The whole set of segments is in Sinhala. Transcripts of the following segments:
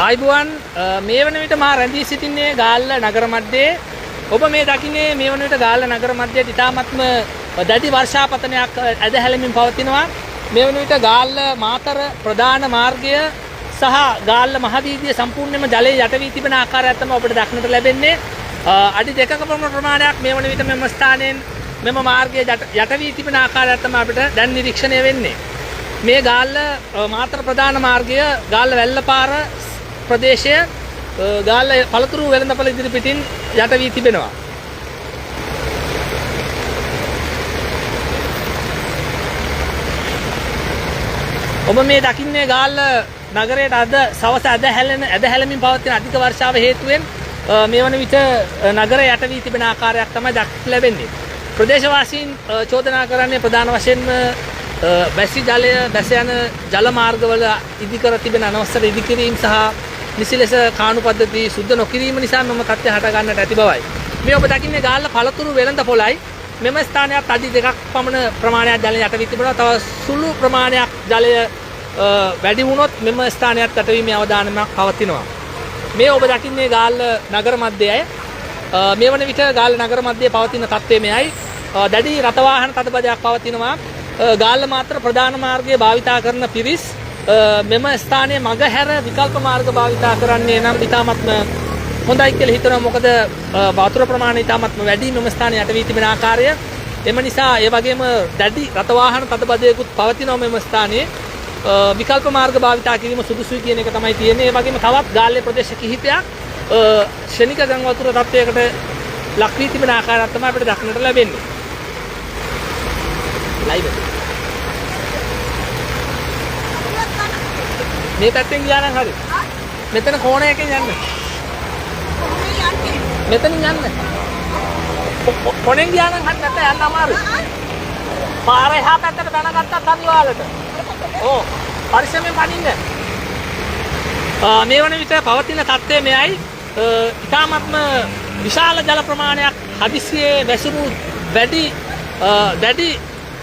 ආයිබුවන් මේ වන විට මා රැඳී සිටින්නේ ගාල්ල නගර මැදේ. ඔබ මේ දකින්නේ මේ වන විට ගාල්ල නගර මැදේ ඉතාමත්ම දැඩි වර්ෂාපතනයක් ඇදහැළෙමින් පවතිනවා. මේ වන විට ගාල්ල මාතර ප්‍රධාන මාර්ගය සහ ගාල්ල මහවීදිය සම්පූර්ණයෙන්ම ජලයේ යට වී තිබෙන ආකාරයක් තමයි ඔබට දක්නට ලැබෙන්නේ. අඩි 2ක පමණ ප්‍රමාණයක් මේ වන විට මෙම ස්ථානයෙන් මෙම මාර්ගයේ යට වී තිබෙන ආකාරයක් තමයි අපිට දැන් නිරීක්ෂණය වෙන්නේ. මේ ගාල්ල මාතර ප්‍රධාන මාර්ගය ගාල්ල වැල්ලපාර ප්‍රදේශය ගාල්ල පළතුරු වෙළඳපොළ ඉදිරි පිටින් යට වී තිබෙනවා. ඔබ මේ දකින්නේ ගාල්ල නගරයට අද සවස ඇදහැළෙමින් පවතින අධික වර්ෂාව හේතුවෙන් මේ වන විට නගරය යට වී තිබෙන ආකාරයක් තමයි දක්නට ලැබෙන්නේ. ප්‍රදේශවාසීන් චෝදනා කරන්නේ ප්‍රධාන වශයෙන්ම බැසි ජලය බැස යන ජල මාර්ගවල ඉදිකර තිබෙන අනවසර ඉදිකිරීම සහ නිසි ලෙස කාණු පද්ධති සුද්ධ නොකිරීම නිසා මෙම තත්ත්වය හට ගන්නට ඇති බවයි. මේ ඔබ දකින්නේ ගාල්ල පළතුරු වෙළඳපොළයි. මෙම ස්ථානයත් අඩි 2ක් පමණ ප්‍රමාණයක් ජලය යට වී තිබෙනවා. තව සුළු ප්‍රමාණයක් ජලය වැඩි වුණොත් මෙම ස්ථානයත් යටවීමේ අවදානමක් පවතිනවා. මේ ඔබ දකින්නේ ගාල්ල නගර මැදයයි. මේ වන විට ගාල්ල නගර මැදයේ පවතින තත්ත්වය මෙයයි. දැඩි රථ වාහන තදබදයක් පවතිනවා. ගාල්ල මාතර ප්‍රධාන මාර්ගය භාවිතා කරන පිරිස් මෙම ස්ථානයේ මගහැර විකල්ප මාර්ග භාවිතා කරන්නේ නම් ඉතාමත්ම හොඳයි කියලා හිතනවා. මොකද වතුර ප්‍රමාණය ඉතාමත්ම වැඩි මෙම ස්ථානයේ යට වී තිබෙන ආකාරය. එම නිසා ඒ වගේම දැඩි රථ වාහන තදබදයකුත් පවතිනවා මෙම ස්ථානයේ. විකල්ප මාර්ග භාවිතා කිරීම සුදුසුයි කියන එක තමයි තියෙන්නේ. ඒ වගේම තවත් ගාල්ලේ ප්‍රදේශ කිහිපයක් ශනික ගම් වතුර තත්ත්වයකට ලක් වී තිබෙන ආකාරයක් තමයි අපිට දක්නට ලැබෙන්නේ. ලයිව් මේ පැත්තෙන් ගියා නම් හරි. මෙතන කෝණයකින් යන්න. මෙතනින් යන්න. කොණෙන් ගියා නම් හරි නැත්නම් යන්න අමාරුයි. පාර එහා පැත්තට බැනගත්තත් හරි ඔයාලට. ඕ පරිස්සමෙන් පනින්න. මේ වන විට පවතින තත්ත්වය මෙයයි. ඉතාමත්ම විශාල ජල ප්‍රමාණයක් හදිසියේ වැසුණු දැඩි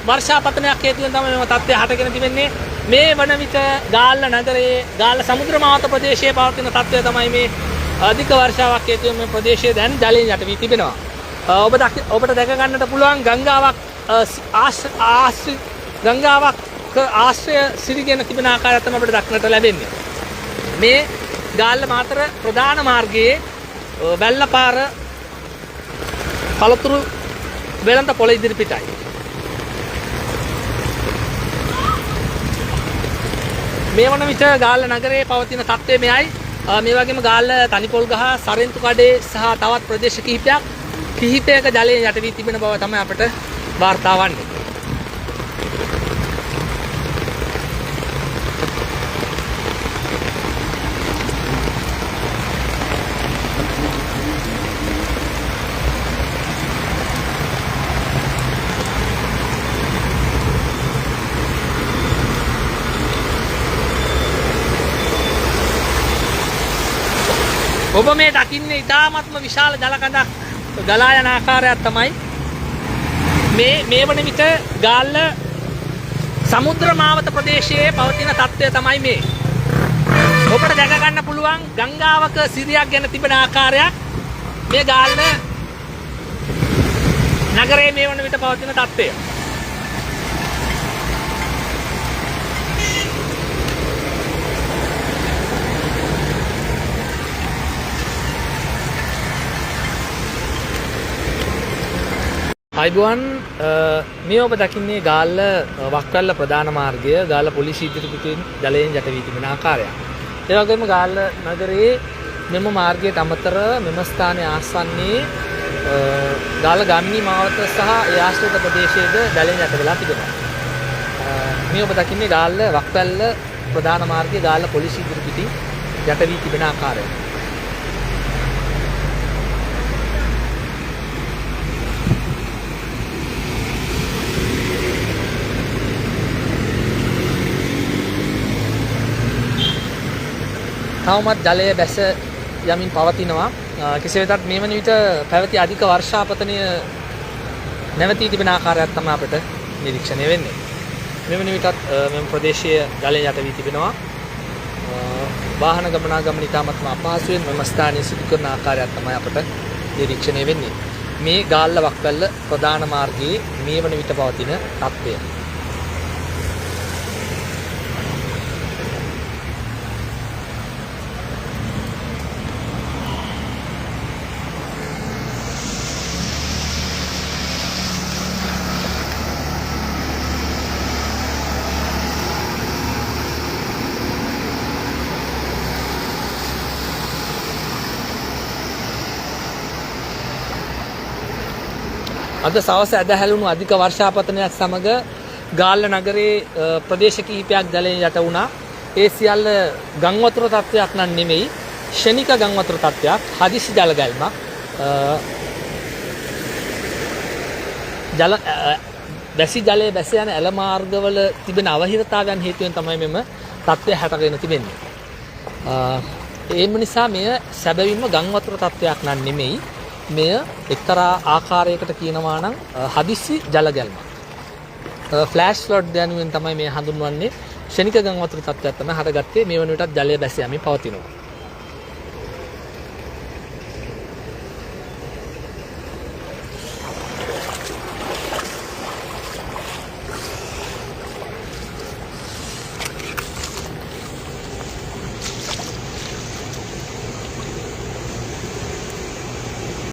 වර්ෂාපතනයක් හේතුවෙන් තමයි මේ තත්ත්වය හටගෙන තිබෙන්නේ. මේ වන විට ගාල්ල නගරයේ ගාල්ල සමුද්‍ර මාවත ප්‍රදේශයේ පවතින තත්ත්වය තමයි මේ අධික වර්ෂාවක් හේතුවෙන් මේ ප්‍රදේශයේ දැන් ජලයෙන් යට වී තිබෙනවා. ඔබට දැක ගන්නට පුළුවන් ගංගාවක් ආශ්‍රය සිරිගෙන තිබෙන ආකාරයක් තමයි අපිට දක්නට ලැබෙන්නේ. මේ ගාල්ල මාතර ප්‍රධාන මාර්ගයේ වැල්ලපාර පළතුරු වෙළඳපොළ ඉදිරි පිටයි. මේ වන විට ගාල්ල නගරයේ පවතින තත්ත්වය මෙයයි. මේ වගේම ගාල්ල තනිපොල්ගහ සරෙන්තු කඩේ සහ තවත් ප්‍රදේශ කිහිපයක ජලයෙන් යට වී තිබෙන බව තමයි අපට වාර්තා වන්නේ. ඔබ මේ දකින්නේ ඉතාමත්ම විශාල ජල කඳක් ගලා යන ආකාරයක් තමයි මේ වන විට ගාල්ල සමුද්‍ර මාවත ප්‍රදේශයේ පවතින තත්ත්වය තමයි මේ. ඔබට දැක ගන්න පුළුවන් ගංගාවක සිරියක් ගැන තිබෙන ආකාරයක් මේ ගාල්ල නගරයේ මේ වන විට පවතින තත්ත්වය. අයිබුවන් මේ ඔබ දකින්නේ ගාල්ල වක්වැල්ල ප්‍රධාන මාර්ගය ගාල්ල පොලිසිය ඉදිරි පිටින් ජලයෙන් යට වී තිබෙන ආකාරයක්. ඒ වගේම ගාල්ල නගරයේ මෙම මාර්ගයට අමතර මෙම ස්ථානයේ ආසන්නයේ ගාල්ල ගාමිණී මාවත සහ ඒ ආශ්‍රිත ප්‍රදේශයේද ජලයෙන් යට වෙලා තිබෙනවා. මේ ඔබ දකින්නේ ගාල්ල වක්වැල්ල ප්‍රධාන මාර්ගය ගාල්ල පොලිසිය ඉදිරි පිටින් යට වී තිබෙන ආකාරය. තවමත් ජලය බැස යමින් පවතිනවා. කෙසේ වෙතත් මේ වන විට පැවති අධික වර්ෂාපතනය නැවතී තිබෙන ආකාරයක් තමයි අපිට නිරීක්ෂණය වෙන්නේ. මේ වන විටත් මෙම ප්‍රදේශයේ ජලය යට වී තිබෙනවා. වාහන ගමනාගමන ඉතාමත්ම අපහසුයෙන් මෙම ස්ථානයේ සිදු කරන ආකාරයක් තමයි අපට නිරීක්ෂණය වෙන්නේ. මේ ගාල්ල වක්වැල්ල ප්‍රධාන මාර්ගයේ මේ වන විට පවතින තත්ත්වය. අද සවස ඇදහැළුණු අධික වර්ෂාපතනයක් සමග ගාල්ල නගරයේ ප්‍රදේශ කිහිපයක් ජලයෙන් යට වුණා. ඒ සියල්ල ගම් වතුර තත්ත්වයක් නම් නෙමෙයි, ෂණික ගම් වතුර තත්ත්වයක්, හදිසි ජල ගැල්මක්. වැසි ජලයේ බැස යන ඇල මාර්ගවල තිබෙන අවහිරතාවයන් හේතුවෙන් තමයි මෙම තත්ත්වය හැටගෙන තිබෙන්නේ. ඒම නිසා මෙය සැබවින්ම ගම් වතුර තත්ත්වයක් නම් නෙමෙයි. මෙය එක්තරා ආකාරයකට කියනවා නම් හදිසි ජල ගැල්මක්. ෆ්ලෑෂ් ෆ්ලඩ් යනුවෙන් තමයි මේ හඳුන්වන්නේ. ෂණික ගම් වතුර තත්ත්වයක් තමයි හටගත්තේ. මේ වන විටත් ජලය බැස යමින් පවතිනවා.